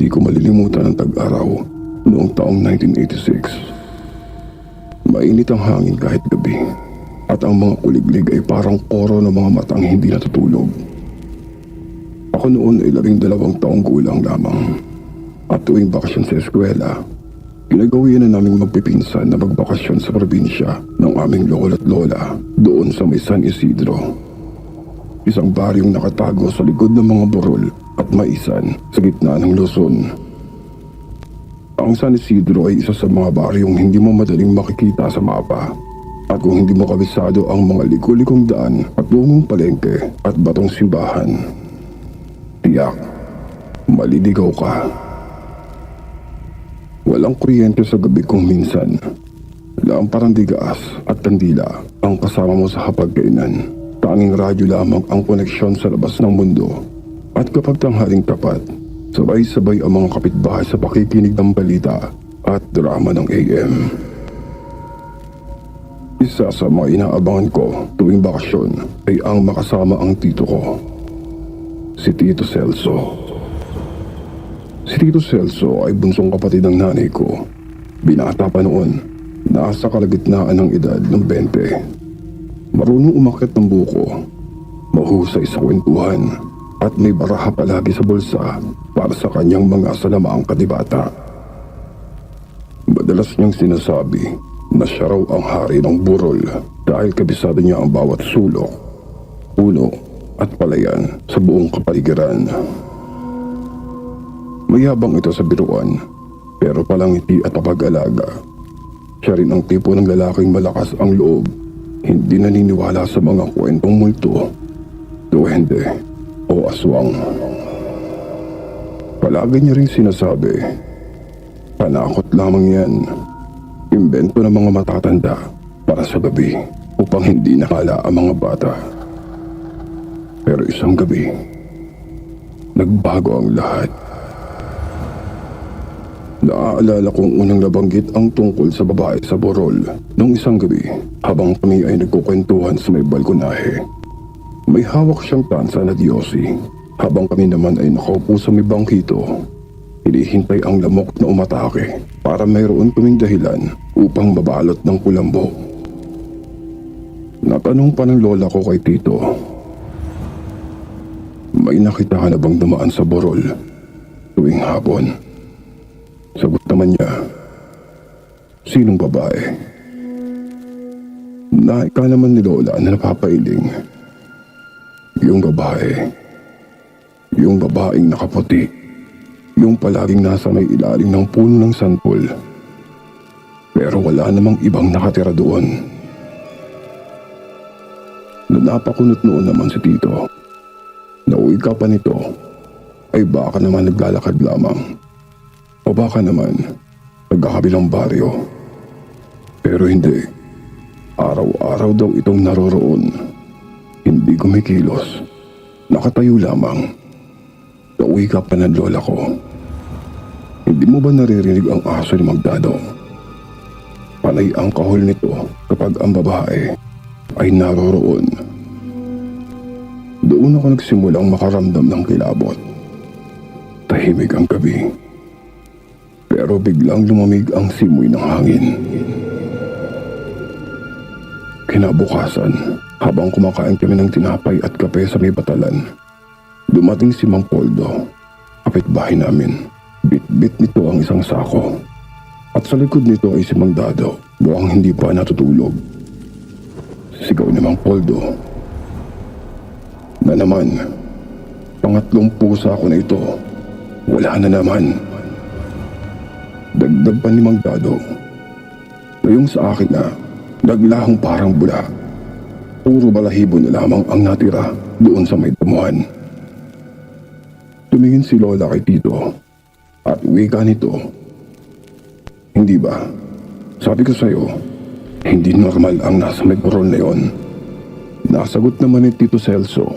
Hindi ko malilimutan ang tag-araw noong taong 1986. Mainit ang hangin kahit gabi, at ang mga kuliglig ay parang koro ng mga matang hindi natutulog. Ako noon ay 12 taong gulang lamang, at tuwing bakasyon sa eskwela, ginagawian na naming magpipinsan na magbakasyon sa probinsya ng aming lolo at lola doon sa may San Isidro. Isang baryong nakatago sa likod ng mga burol at maisan sa gitna ng Luzon. Ang San Isidro ay isa sa mga baryong hindi mo madaling makikita sa mapa. At kung hindi mo kabisado ang mga liko-likong daan at lumang palengke at batong simbahan, tiyak, maliligaw ka. Walang kuryente sa gabi kung minsan. Lamparan di gas at kandila ang kasama mo sa hapagkainan. Tanging radyo lamang ang koneksyon sa labas ng mundo. At kapag tanghaling tapat, sabay-sabay ang mga kapitbahay sa pakikinig ng balita at drama ng AM. Isa sa mga inaabangan ko tuwing bakasyon ay ang makasama ang tito ko, si Tito Celso. Si Tito Celso ay bunsong kapatid ng nanay ko. Binata pa noon, nasa kalagitnaan ng edad ng 20. Marunong umakyat ng buko, mahusay sa kwentuhan, at may baraha palagi sa bulsa para sa kanyang mga salamaang kadibata. Madalas niyang sinasabi na siya raw ang hari ng burol dahil kabisado niya ang bawat sulok, puno at palayan sa buong kapaligiran. Mayabang ito sa biruan, pero palangiti at papag-alaga. Siya rin ang tipo ng lalaking malakas ang loob, hindi naniniwala sa mga kwentong multo, duwende o aswang. Palagi niya rin sinasabi, panakot lamang yan. Imbento ng mga matatanda para sa gabi upang hindi nakala ang mga bata. Pero isang gabi, nagbago ang lahat. Naaalala kong unang nabanggit ang tungkol sa babae sa burol noong isang gabi habang kami ay nagkukwentuhan sa may balkonahe. May hawak siyang tansa na diyosi habang kami naman ay nakaupo sa may bangkito. Hinihintay ang lamok na umatake para mayroon kaming dahilan upang mabalot ng kulambo. Natanong pa ng lola ko kay Tito, may nakita ka na bang dumaan sa burol tuwing hapon? Sagot naman niya, sinong babae? Naika naman ni lola na napapailing. Yung babae. Yung babaeng nakaputi. Yung palaging nasa may ilalim ng puno ng santol. Pero wala namang ibang nakatira doon. Napakunot noon naman si Tito. Nauwi ka pa nito, ay baka naman naglalakad lamang. O baka naman nagkakabilang baryo. Pero hindi. Araw-araw daw itong naroroon. Hindi kumikilos. Nakatayo lamang. Nauwi ka pa ng lola ko. Hindi mo ba naririnig ang aso ni Magdado? Panay ang kahol nito kapag ang babae ay naroroon. Doon ako nagsimulang makaramdam ng kilabot. Tahimik ang gabi. Pero biglang lumamig ang simoy ng hangin. Kinabukasan, habang kumakain kami ng tinapay at kape sa may batalan, dumating si Mang Poldo, kapitbahay namin. Bit-bit nito ang isang sako. At sa likod nito ay si Mang Dado, mukhang hindi pa natutulog. Sigaw ni Mang Poldo, na naman, pangatlong pusa ko na ito. Wala na naman. Dagdag pa ni Mang Dado, na yung sa akin na naglahong parang bula. Puro balahibo na lamang ang natira doon sa may damuhan. Tumingin si Lola kay Tito at wika nito, hindi ba? Sabi ko sa'yo, hindi normal ang nasa may burol na yon. Nasagot naman ni Tito Celso,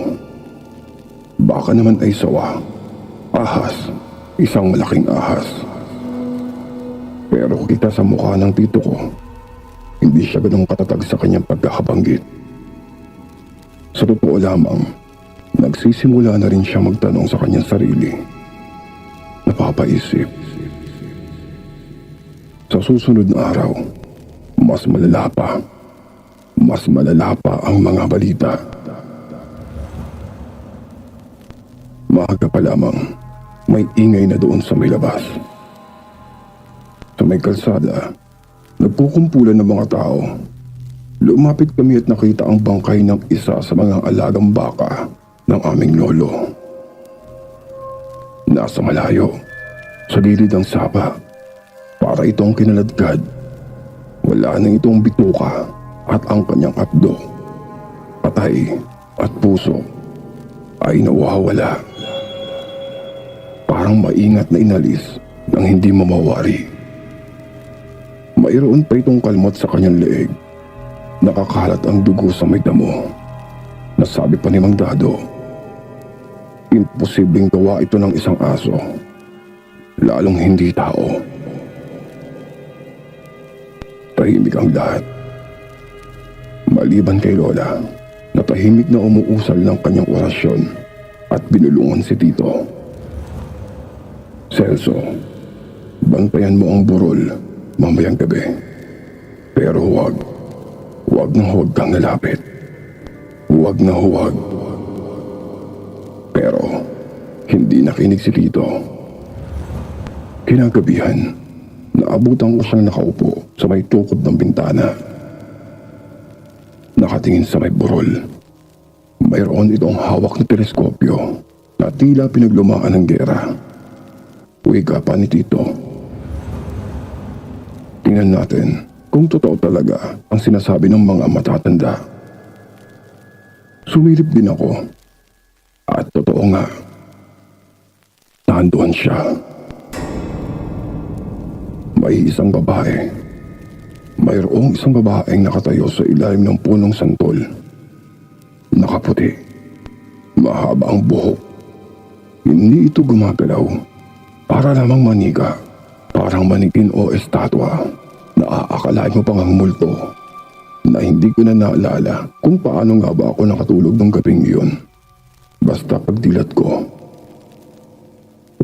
baka naman ay sawa, ahas, isang malaking ahas. Pero kita sa mukha ng tito ko, hindi siya ganong katatag sa kanyang pagkakabanggit. Sa totoo lamang, nagsisimula na rin siya magtanong sa kanyang sarili. napapaisip. Sa susunod na araw, mas malala pa ang mga balita. Maaga pa lamang, may ingay na doon sa may labas. Sa may kalsada, nagkukumpulan ng mga tao. Lumapit kami at nakita ang bangkay ng isa sa mga alagang baka ng aming lolo. Nasa malayo, sa gilid ng sapa, para itong kinaladkad. Wala na itong bituka at ang kanyang apdo, patay at puso ay nawawala. Parang maingat na inalis nang hindi mamawari. Mayroon pa itong kalmot sa kanyang leeg. Nakakalat ang dugo sa may damo. Nasabi pa ni Mang Dado, imposibleng gawa ito ng isang aso, lalong hindi tao. Tahimik ang lahat. Maliban kay Lola, na tahimik na umuusal ng kanyang orasyon at binulungan si Tito. Celso, bantayan mo ang burol mamayang gabi. Pero huwag kang lalapit. Huwag na huwag. Pero hindi nakinig si Tito. Kinagabihan, naabutan ko siyang nakaupo sa may tukod ng bintana. Nakatingin sa may burol. Mayroon itong hawak na teleskopyo na tila pinaglumaan ng gera. Wika pa ni Tito. Tingnan natin kung totoo talaga ang sinasabi ng mga matatanda. Sumilip din ako. At totoo nga. Nandoon siya. May isang babae. Mayroong isang babaeng nakatayo sa ilalim ng punong santol. Nakaputi. Mahaba ang buhok. Hindi ito gumagalaw. Para lamang maniga. Parang manigin o estatwa. Naaakalain mo pang ang multo. Na hindi ko na naalala kung paano nga ba ako nakatulog ng gabing iyon. Basta pagdilat ko,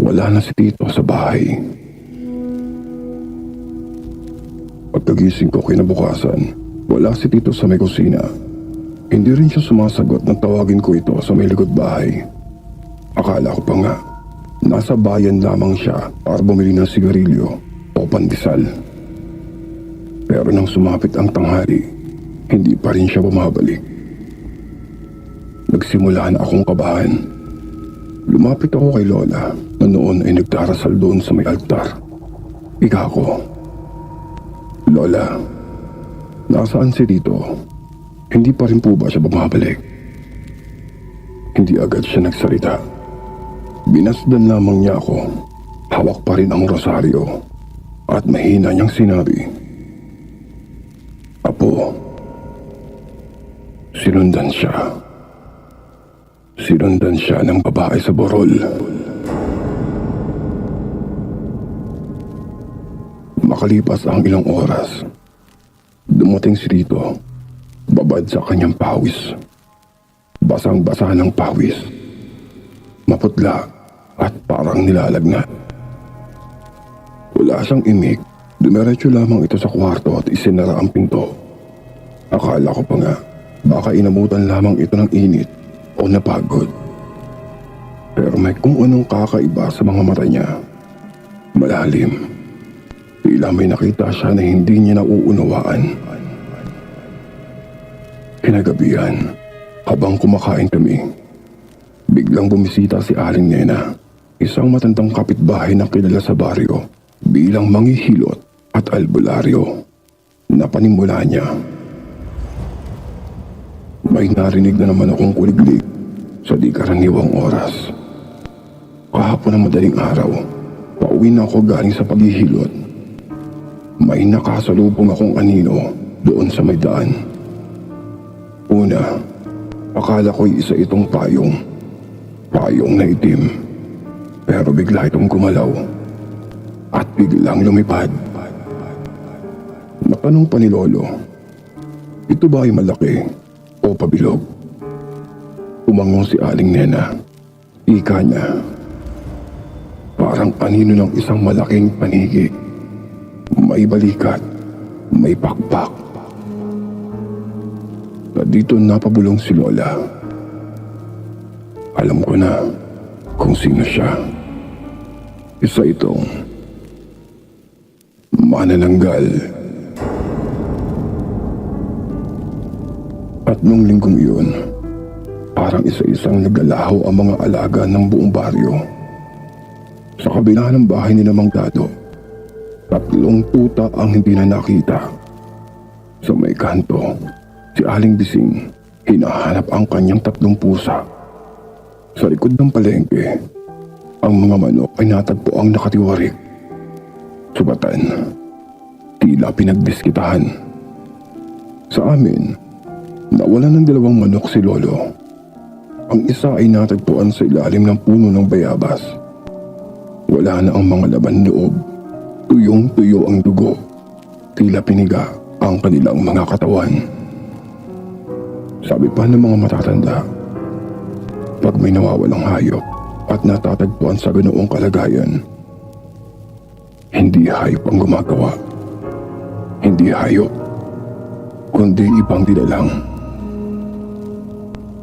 wala na si Tito sa bahay. Pagkagising ko kinabukasan, wala si Tito sa may kusina. Hindi rin siya sumasagot nang tawagin ko ito sa may likod bahay. Akala ko pa nga, nasa bayan lamang siya para bumili ng sigarilyo o pandesal. Pero nang sumapit ang tanghali, hindi pa rin siya bumabalik. Nagsimula na akong kabahan. Lumapit ako kay Lola na noon ay nagdarasal doon sa may altar. Ika ko, Lola, nasaan si Tito? Hindi pa rin po ba siya bumabalik? Hindi agad siya nagsalita. Binasdan lamang niya ako. Hawak pa rin ang rosaryo. At mahina niyang sinabi, Apo, sinundan siya. Sinundan siya ng babae sa burol. Makalipas ang ilang oras, dumating si Tito, babad sa kanyang pawis. Basang-basa ng pawis. Maputla at parang nilalagnat. Wala siyang imik, dumiretso lamang ito sa kwarto at isinara ang pinto. Akala ko pa nga, baka inabutan lamang ito ng init o napagod. Pero may kung anong kakaiba sa mga mata niya. Malalim. Tila may nakita siya na hindi niya nauunawaan. Kinagabihan, habang kumakain kami, biglang bumisita si Aling Nena, isang matandang kapitbahay na kilala sa baryo bilang manghihilot at albularyo. Napanimula niya. May narinig na naman akong kuliglig sa di karaniwang oras. Kahapon ng madaling araw, pauwi na ako galing sa paghihilot. May nakasalubong akong anino doon sa may daan. Una, akala ko'y isa itong payong. Payong na itim. Pero bigla itong gumalaw. At biglang lumipad. Natanong pa ni Lolo, ito ba ay malaki o pabilog? Umangong si Aling Nena. Ika niya, parang anino ng isang malaking panigi. May balikat, may pakpak. At dito napabulong si Lola. Alam ko na kung sino siya. Isa itong manananggal. At nung linggong iyon, parang isa-isang naglalaho ang mga alaga ng buong baryo. Sa kabila ng bahay ni Mang Dado, 3 tuta ang hindi na nakita. Sa may kanto, si Aling Bising hinahanap ang kanyang 3 pusa. Sa likod ng palengke, ang mga manok ay natagpo ang nakatiwarik. Subatan, tila pinagdiskitahan. Sa amin, nawalan ng 2 manok si Lolo. Ang isa ay natagpuan sa ilalim ng puno ng bayabas. Wala na ang mga laman loob. Tuyong-tuyo ang dugo. Tila piniga ang kanilang mga katawan. Sabi pa ng mga matatanda, pag may nawawalang hayop at natatagpuan sa ganoong kalagayan, hindi hayop ang gumagawa. Hindi hayop, kundi ibang nilalang.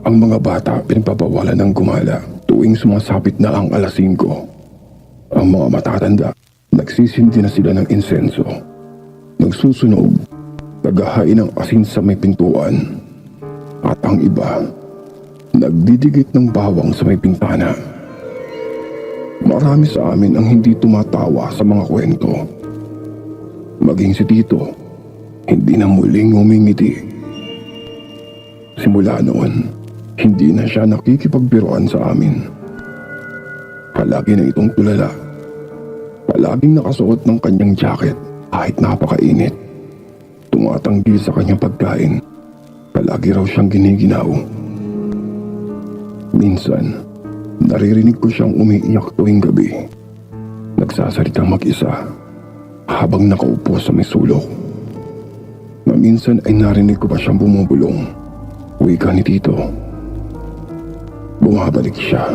Ang mga bata pinagpapawalan ng gumala tuwing sumasapit na ang 5:00. Ang mga matatanda, nagsisindi na sila ng insenso. Nagsusunog, naghahain ng asin sa may pintuan. At ang iba, nagdidikit ng bawang sa may pintana. Marami sa amin ang hindi tumatawa sa mga kwento. Maging si Tito, hindi na muling ngumingiti. Simula noon, hindi na siya nakikipagbiruan sa amin. Palagi na itong tulala. Palaging nakasuot ng kanyang jacket kahit napakainit. Tumatanggi sa kanyang pagkain. Palagi raw siyang giniginaw. Minsan, naririnig ko siyang umiiyak tuwing gabi. Nagsasalitang mag-isa habang nakaupo sa may sulok. Na minsan ay narinig ko pa siyang bumubulong. Wika ni Tito. Bumabalik siya.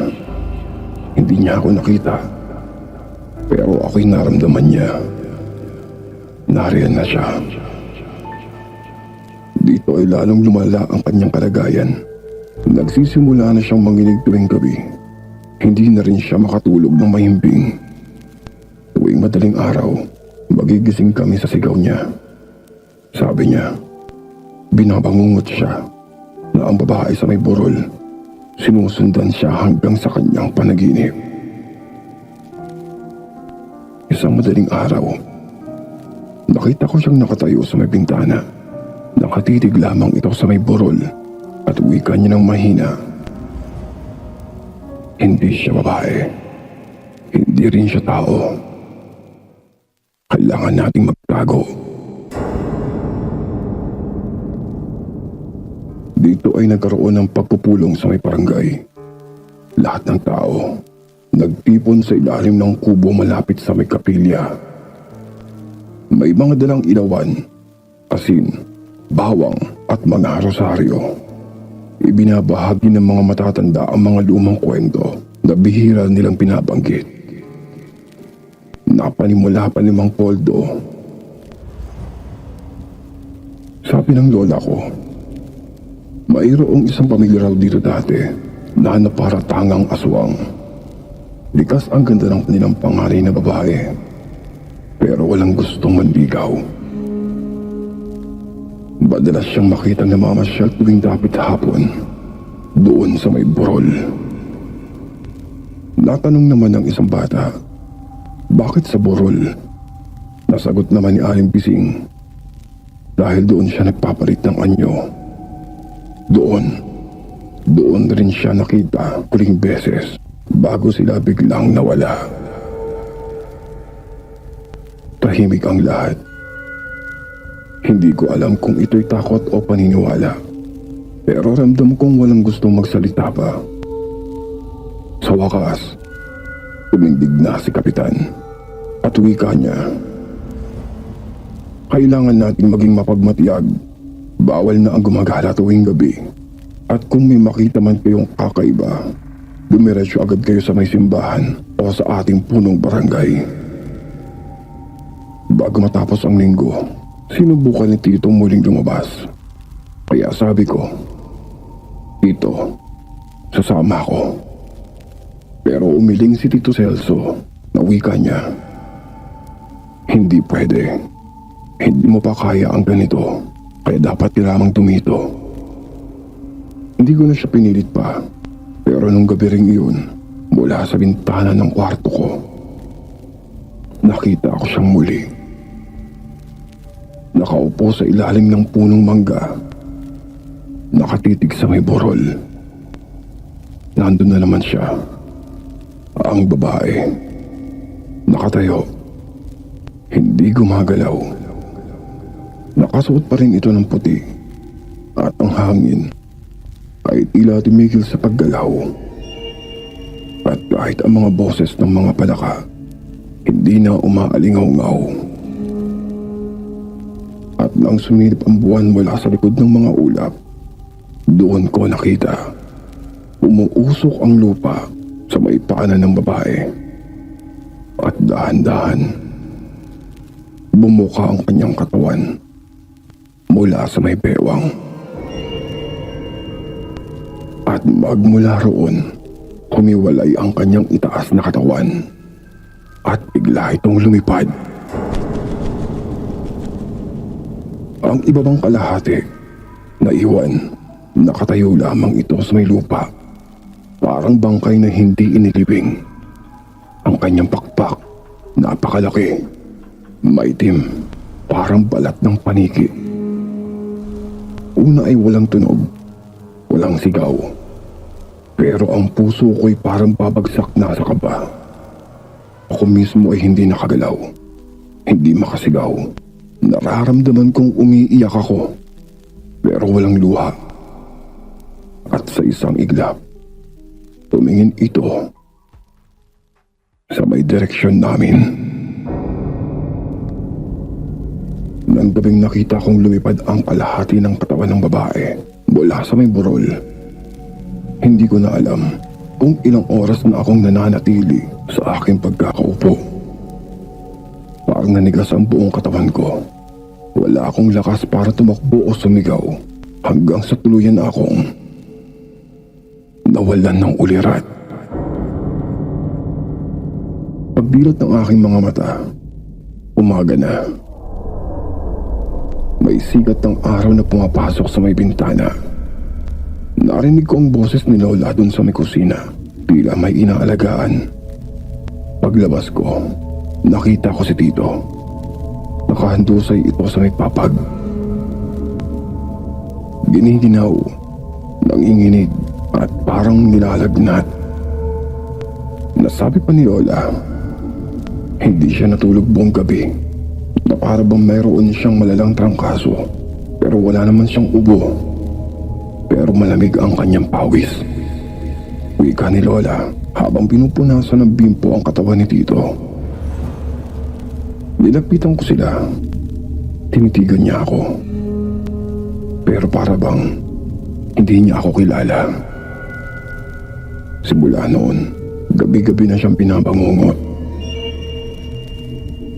Hindi niya ako nakita. Pero ako'y naramdaman niya. Nariyan na siya. Dito ay lalong lumala ang kanyang kalagayan. Nagsisimula na siyang manginig tuwing gabi. Hindi na rin siya makatulog ng mahimbing. Tuwing madaling araw, magigising kami sa sigaw niya. Sabi niya, binabangungot siya na ang babae sa may burol. Sinusundan siya hanggang sa kanyang panaginip. Isang madaling araw, nakita ko siyang nakatayo sa may bintana. Nakatitig lamang ito sa may burol at wika niya ng mahina. Hindi siya babae. Hindi rin siya tao. Kailangan nating magtago. Dito ay nagkaroon ng pagpupulong sa may barangay. Lahat ng tao nagtipon sa ilalim ng kubo malapit sa may kapilya. May mga dalang ilawan, asin, bawang at mga rosaryo. Ibinabahagi ng mga matatanda ang mga lumang kwento na bihira nilang pinabanggit. Napanimula pa ni Mang Poldo. Sabi ng lola ko, mayroong isang pamilya raw dito dati na naparatangang aswang. Likas ang ganda ng kanilang panganay na babae, pero walang gustong manligaw. Madalas siyang makitang namamasyal tuwing dapit hapon, doon sa may burol. Natanong naman ng isang bata, bakit sa burol? Nasagot naman ni Aling Bising, dahil doon siya nagpapalit ng anyo. Doon rin siya nakita 10 beses bago sila biglang nawala. Tahimik ang lahat. Hindi ko alam kung ito'y takot o paniniwala, pero ramdam kong walang gustong magsalita pa. Sa wakas, tumindig na si Kapitan at wika niya, kailangan nating maging mapagmatiyag. Bawal na ang gumagala tuwing gabi. At kung may makita man kayong kakaiba, dumiretso agad kayo sa may simbahan o sa ating punong barangay. Bago matapos ang linggo, sinubukan ni Tito muling lumabas. Kaya sabi ko, Tito, sasama ako. Pero umiling si Tito Celso na wika niya, hindi pwede. Hindi mo pa kaya ang ganito, kaya dapat ka lamang tumito. Hindi ko na siya pinilit pa, pero nung gabi ring iyon, mula sa bintana ng kwarto ko, nakita ko siyang muli. Nakaupo sa ilalim ng punong mangga, nakatitig sa may burol. Nandun na naman siya, ang babae, nakatayo, hindi gumagalaw. Nakasuot pa rin ito ng puti, at ang hangin ay tila tumigil sa paggalaw. At kahit ang mga boses ng mga palaka, hindi na umaalingaw-ngaw. At nang sumilip ang buwan mula sa likod ng mga ulap, doon ko nakita, umuusok ang lupa sa may paanan ng babae. At dahan-dahan, bumuka ang kanyang katawan mula sa may bewang. At magmula roon, humiwalay ang kanyang itaas na katawan at bigla itong lumipad. Ang iba bang kalahati, naiwan, nakatayo lamang ito sa may lupa. Parang bangkay na hindi inilibing. Ang kanyang pakpak, napakalaki, maitim, parang balat ng paniki. Una ay walang tunog, walang sigaw. Pero ang puso ko'y parang babagsak na sa kaba. Ako mismo ay hindi nakagalaw, hindi makasigaw. Nararamdaman kong umiiyak ako, pero walang luha. At sa isang iglap, tumingin ito sa may direksyon namin. Nang gabing nakita kong lumipad ang kalahati ng katawan ng babae mula sa may burol. Hindi ko na alam kung ilang oras na akong nananatili sa aking pagkakaupo. Parang nanigas ang buong katawan ko. Wala akong lakas para tumakbo o sumigaw hanggang sa tuluyan na akong nawalan ng ulirat. Pagdilat ng aking mga mata, umaga na. May sikat ng araw na pumapasok sa may bintana. Narinig ko ang boses ni Lola dun sa may kusina, tila may inaalagaan. Paglabas ko, nakita ko si Tito. Nakahandusay ito sa may papag. Giniginaw, nanginginig at parang nilalagnat. Nasabi pa ni Lola, hindi siya natulog buong gabi, na para bang mayroon siyang malalang trangkaso, pero wala naman siyang ubo. Pero malamig ang kanyang pawis. Wika ni Lola habang pinupunasan ng bimpo ang katawan ni Tito. Nilapitan ko sila. Tinitigan niya ako. Pero para bang hindi niya ako kilala. Simula noon, gabi-gabi na siyang pinabangungot.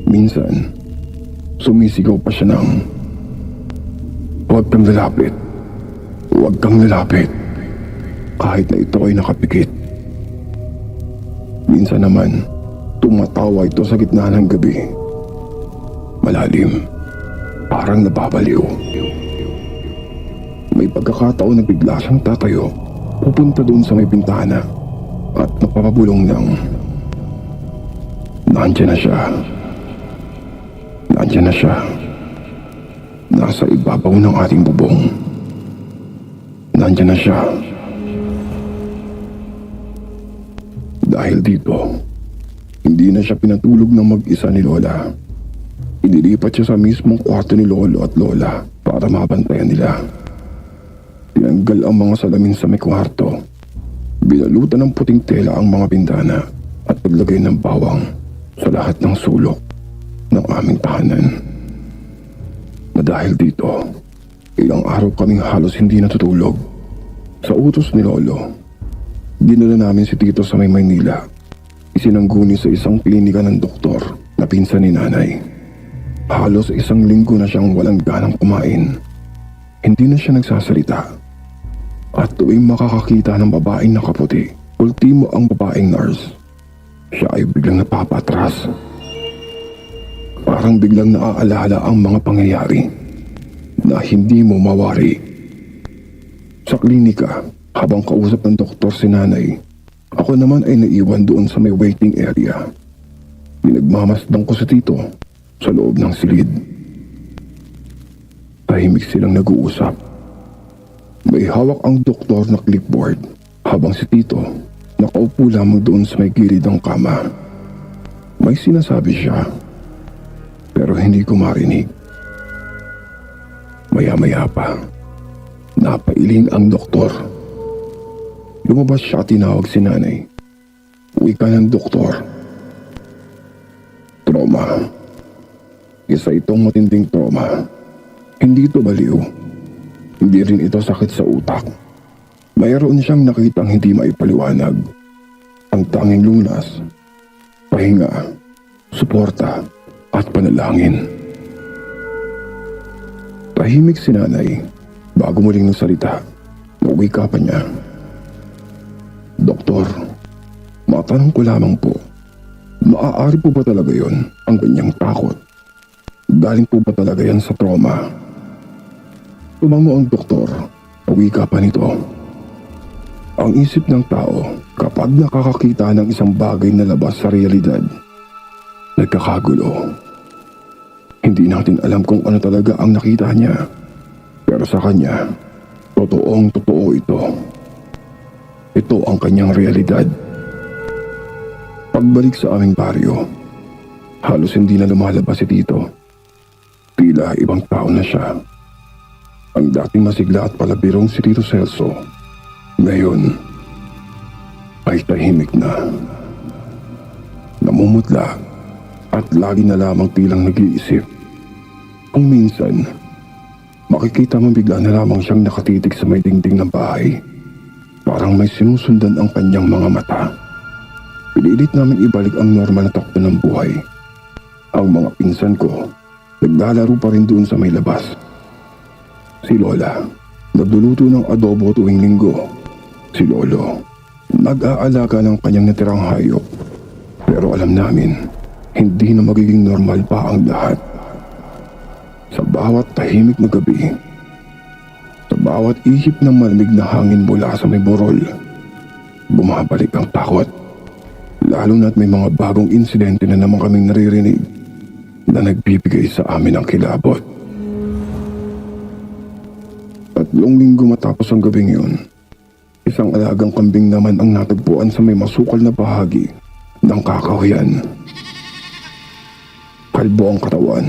Minsan, sumisigaw pa siya ng, "Huwag kang lalapit. Huwag kang lalapit." Kahit na ito ay nakapikit. Minsan naman, tumatawa ito sa gitna ng gabi. Malalim, parang nababaliw. May pagkakataon na bigla siyang tatayo, pupunta doon sa may bintana at napapabulong ng, "Nandiyan na siya. Nandiyan na siya. Nasa ibabaw ng ating bubong. Nandiyan na siya." Dahil dito, hindi na siya pinatulog ng mag-isa ni Lola. Inilipat siya sa mismong kwarto ni Lolo at Lola para mabantayan nila. Tinanggal ang mga salamin sa may kwarto. Binalutan ng puting tela ang mga bintana at paglagay ng bawang sa lahat ng sulok ng aming tahanan. Na dahil dito, ilang araw kaming halos hindi natutulog. Sa utos ni Lolo, Dinala namin si Tito sa may Maynila. Isinangguni sa isang klinika ng doktor na pinsan ni nanay. Halos 1 linggo na siyang walang ganang kumain. Hindi na siya nagsasalita. At tuwing makakakita ng babaeng nakaputi, ultimo ang babaeng nurse, siya ay biglang napapatras. Parang biglang naaalala ang mga pangyayari na hindi mo mawari. Sa klinika, habang kausap ng doktor si nanay, ako naman ay naiwan doon sa may waiting area. Pinagmamasdan ko si Tito sa loob ng silid. Tahimik silang nag-uusap. May hawak ang doktor na clipboard habang si Tito nakaupo lamang doon sa may gilid ng kama. May sinasabi siya pero hindi ko marinig. Maya-maya pa, napailing ang doktor. Lumabas siya at tinawag si nanay. Wika ng doktor. Trauma. Isa itong matinding trauma. Hindi ito baliw. Hindi rin ito sakit sa utak. Mayroon siyang nakitang hindi maipaliwanag. Ang tanging lunas, pahinga, suporta, at panalangin. Tahimik si nanay bago muling nagsalita. Wika pa niya. Doktor, matanong ko lamang po, maaari po ba talaga yon ang ganyang takot? Galing po ba talaga yan sa trauma? Tumango ang doktor, wika pa nito. Ang isip ng tao kapag nakakakita ng isang bagay na labas sa realidad, nagkakagulo. Hindi natin alam kung ano talaga ang nakita niya, pero sa kanya, totoong totoo ito. Ito ang kanyang realidad. Pagbalik sa aming baryo, halos hindi na lumalabas si Tito. Tila ibang tao na siya. Ang dating masigla at palabirong si Tito Celso, ngayon ay tahimik na. Namumutla at lagi na lamang tilang nag-iisip. Kung minsan, makikita mo bigla na lamang siyang nakatitig sa may dingding ng bahay. Parang may sinusundan ang kanyang mga mata. Pinilit namin ibalik ang normal na takbo ng buhay. Ang mga pinsan ko, naglalaro pa rin doon sa may labas. Si Lola, nagluluto ng adobo tuwing linggo. Si Lolo, nag-aalaga ng kanyang natirang hayop. Pero alam namin, hindi na magiging normal pa ang lahat. Sa bawat tahimik na gabi, sa bawat ihip ng malamig na hangin mula sa may burol, bumabalik ang takot. Lalo na't may mga bagong insidente na naman kaming naririnig na nagbibigay sa amin ng kilabot. 3 linggo matapos ang gabing yun, isang alagang kambing naman ang natagpuan sa may masukal na bahagi ng kakahuyan. Kalbo ang katawan,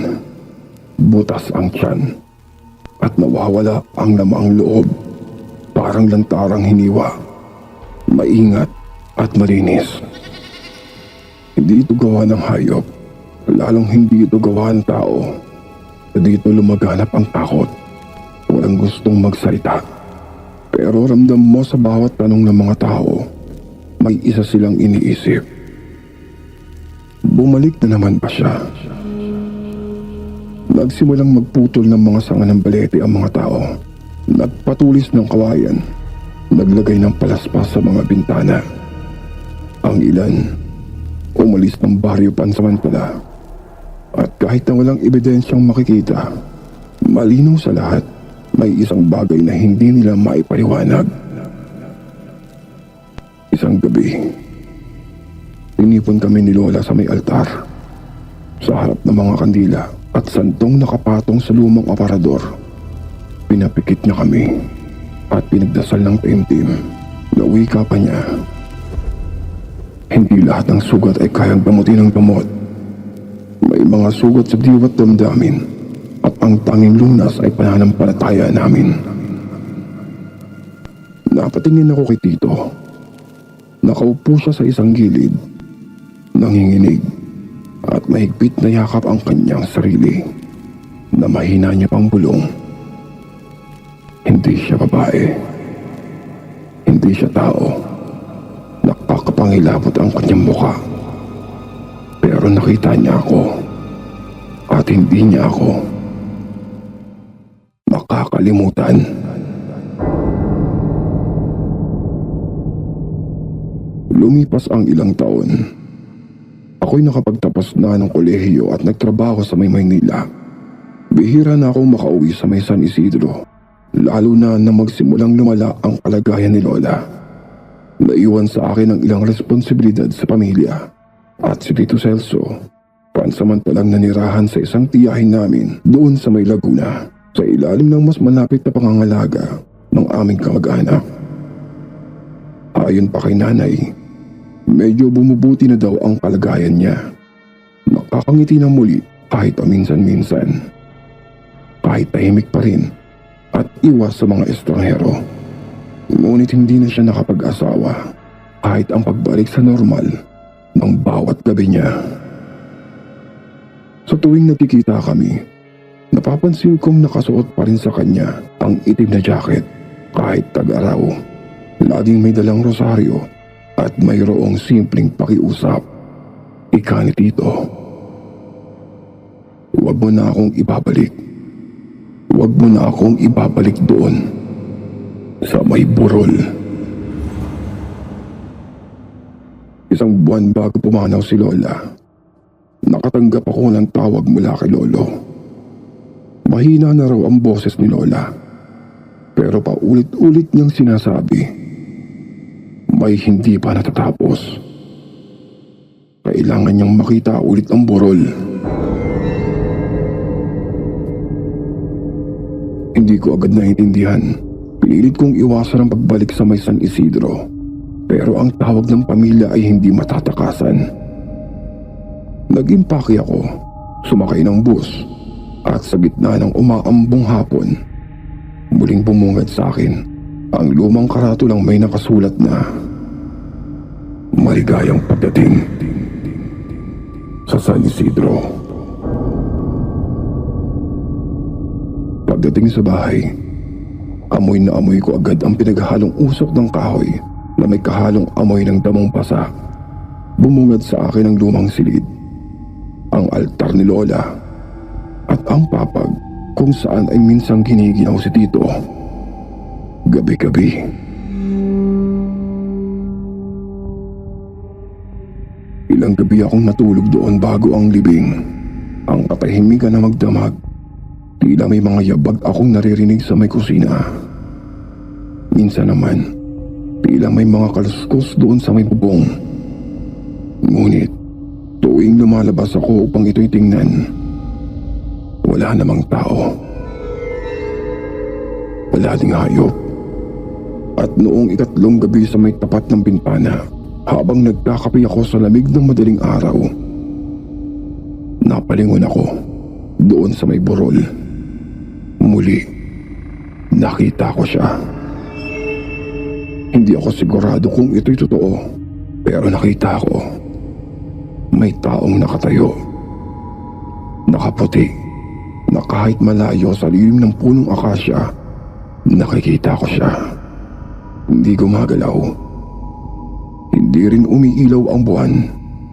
butas ang tiyan, at nawawala ang lamaang loob. Parang lantarang hiniwa, maingat at malinis. Hindi ito gawa ng hayop, lalong hindi ito gawa ng tao. Dito lumaganap ang takot. Walang gustong magsalita. Pero ramdam mo sa bawat tanong ng mga tao, may isa silang iniisip. Bumalik na naman ba siya? Nagsimulang magputol ng mga sanga ng balete ang mga tao. Nagpatulis ng kawayan. Naglagay ng palaspas sa mga bintana. Ang ilan, umalis ng baryo pansamantala. At kahit na walang ebidensyang makikita, malinaw sa lahat, may isang bagay na hindi nila maipaliwanag. Isang gabi, tinipon kami ni Lola sa may altar. Sa harap ng mga kandila at santong nakapatong sa lumang aparador, pinapikit niya kami at pinagdasal ng taimtim na wika pa niya. Hindi lahat ng sugat ay kayang gamutin ng gamot. May mga sugat sa diwa't damdamin at ang tanging lunas ay pananampalataya namin. Napatingin ako kay Tito. Nakaupo siya sa isang gilid, nanginginig at mahigpit na yakap ang kanyang sarili na mahina niya pang bulong. Hindi siya babae. Hindi siya tao. pangilabot ang kanyang muka. Pero nakita niya ako at hindi niya ako makakalimutan. Lumipas ang ilang taon. Ako'y nakapagtapos na ng kolehiyo at nagtrabaho sa Maynila. Bihira na akong makauwi sa may San Isidro, lalo na magsimulang lumala ang kalagayan ni Lola. Naiwan sa akin ang ilang responsibilidad sa pamilya at si Tito Celso, pansamantalang nanirahan sa isang tiyahin namin doon sa may Laguna, sa ilalim ng mas malapit na pangangalaga ng aming kamag-anak. Ayon pa kay nanay, medyo bumubuti na daw ang kalagayan niya. Nakakangiti na muli kahit paminsan-minsan. Kahit tahimik pa rin at iwas sa mga estranghero. Ngunit hindi na siya nakapag-asawa kahit ang pagbalik sa normal ng bawat gabi niya. Sa tuwing nagkikita kami, napapansin kong nakasuot pa rin sa kanya ang itim na jacket kahit tag-araw. Laging may dalang rosaryo at mayroong simpleng pakiusap. Ika ni Tito, "Huwag mo na akong ibabalik. Huwag mo na akong ibabalik doon sa may burol." Isang buwan bago pumanaw si Lola, nakatanggap ako ng tawag mula kay Lolo. Mahina na raw ang boses ni Lola, pero paulit-ulit niyang sinasabi, may hindi pa natatapos. Kailangan niyang makita ulit ang burol. Hindi ko agad naintindihan. Pinilit kong iwasan ang pagbalik sa may San Isidro, pero ang tawag ng pamilya ay hindi matatakasan. Nag-impake ako, sumakay ng bus, at sa gitna ng umaambong hapon, muling bumungad sa akin ang lumang karatulang may nakasulat na "Maligayang pagdating sa San Isidro." Pagdating sa bahay, amoy na amoy ko agad ang pinaghalong usok ng kahoy na may kahalong amoy ng damong pasa. Bumungad sa akin ang lumang silid, ang altar ni Lola, at ang papag kung saan ay minsang giniginaw si Tito gabi-gabi. Ilang gabi akong natulog doon bago ang libing. Ang katahimikan na magdamag. Tila may mga yabag akong naririnig sa may kusina. Minsan naman, tila may mga kaluskos doon sa may bubong. Ngunit, tuwing lumalabas ako upang ito'y tingnan, wala namang tao. Wala ding hayop. At noong ikatlong gabi sa may tapat ng bintana, habang nagkakape ako sa lamig ng madaling araw, napalingon ako doon sa may burol. Muli, nakita ko siya. Hindi ako sigurado kung ito'y totoo, pero nakita ko. May taong nakatayo. Nakaputi, na kahit malayo sa lilim ng punong akasya, nakikita ko siya. Hindi gumagalaw. Hindi rin umiilaw ang buwan,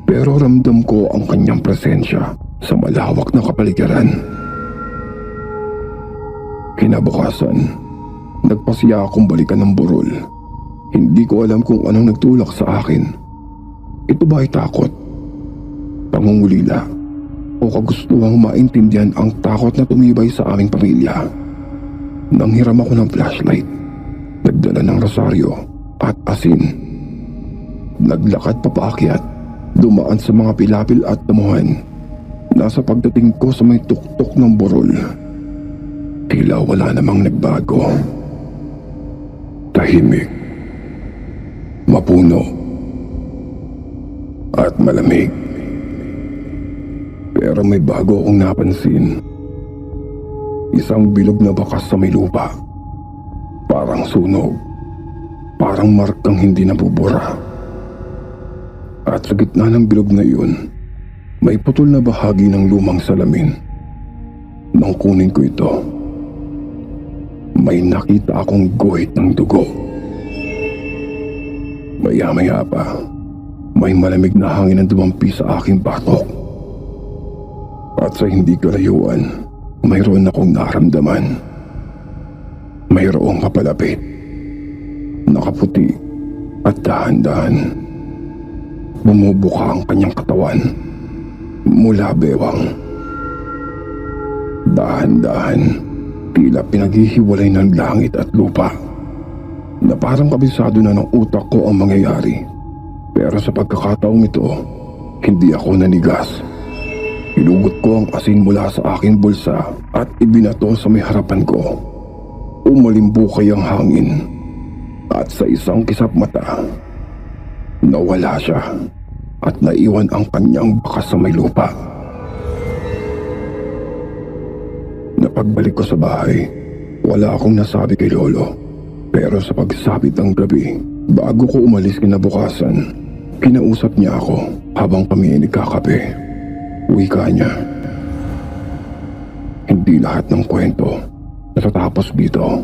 pero ramdam ko ang kanyang presensya sa malawak na kapaligiran. Kinabukasan, nagpasiya akong balikan ng burol. Hindi ko alam kung anong nagtulak sa akin. Ito ba ay takot, pangungulila, o kagustuhang maintindihan ang takot na tumibay sa aming pamilya? Nanghiram ako ng flashlight, nagdala ng rosaryo at asin. Naglakad papaakyat, dumaan sa mga pilapil at damuhan. Nasa pagdating ko sa may tuktok ng burol, tila wala namang nagbago. Tahimik, mapuno, at malamig. Pero may bago akong napansin. Isang bilog na bakas sa may lupa. Parang sunog. Parang markang hindi nabubura. At sa gitna ng bilog na iyon, may putol na bahagi ng lumang salamin. Nang kunin ko ito, may nakita akong guhit ng dugo. Maya-maya pa, may malamig na hangin ang dumampi sa aking batok. At sa hindi kalayuan, mayroon akong naramdaman. Mayroong kapalapit, nakaputi at dahan-dahan. Bumubuka ang kanyang katawan mula bewang. Dahan-dahan, tila pinaghihiwalay ng langit at lupa, na parang kabisado na ng utak ko ang mangyayari. Pero sa pagkakataong ito, hindi ako nanigas. Hinugot ko ang asin mula sa aking bulsa at ibinato sa may harapan ko. Umalimbukay ang hangin at sa isang kisap mata, nawala siya at naiwan ang kanyang bakas sa may lupa. Napagbalik ko sa bahay, wala akong nasabi kay Lolo. Pero sa pagsapit ng gabi, bago ko umalis kinabukasan, kinausap niya ako habang kami ay nagkakape. Wika niya, hindi lahat ng kwento natatapos dito.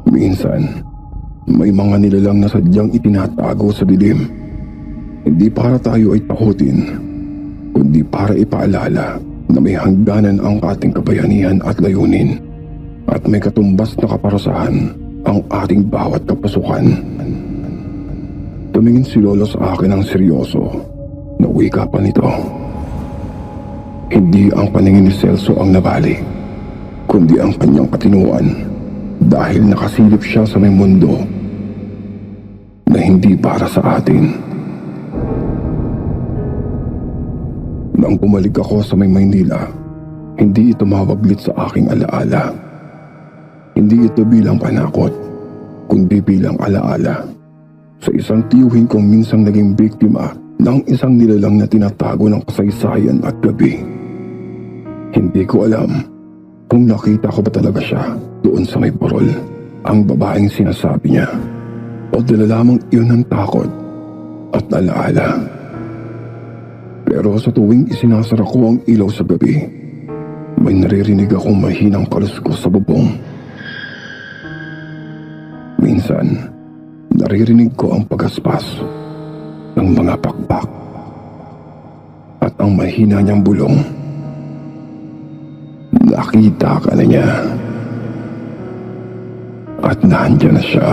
Minsan, may mga nilalang na sadyang itinatago sa dilim. Hindi para tayo ay takutin, kundi para ipaalala na may hangganan ang ating kabayanihan at layunin, at may katumbas na kaparusahan ang ating bawat kapasukan. Tumingin si Lolo sa akin ng seryoso na wika pa nito. Hindi ang paningin ni Celso ang nabali, kundi ang kanyang katinuan, dahil nakasilip siya sa may mundo na hindi para sa atin. Nang bumalik ako sa may Maynila, hindi ito mawaglit sa aking alaala. Hindi ito bilang panakot, kundi bilang alaala sa isang tiyuhin kong minsang naging biktima ng isang nilalang na tinatago ng kasaysayan at gabi. Hindi ko alam kung nakita ko ba talaga siya doon sa may burol, ang babaeng sinasabi niya, o dala lamang iyon ng takot at alaala. Pero sa tuwing isinasara ko ang ilaw sa gabi, may naririnig akong mahinang kaluskos sa bubong. Minsan, naririnig ko ang pagaspas ng mga pakpak at ang mahina niyang bulong. Nakita ka na niya at nandiyan na siya.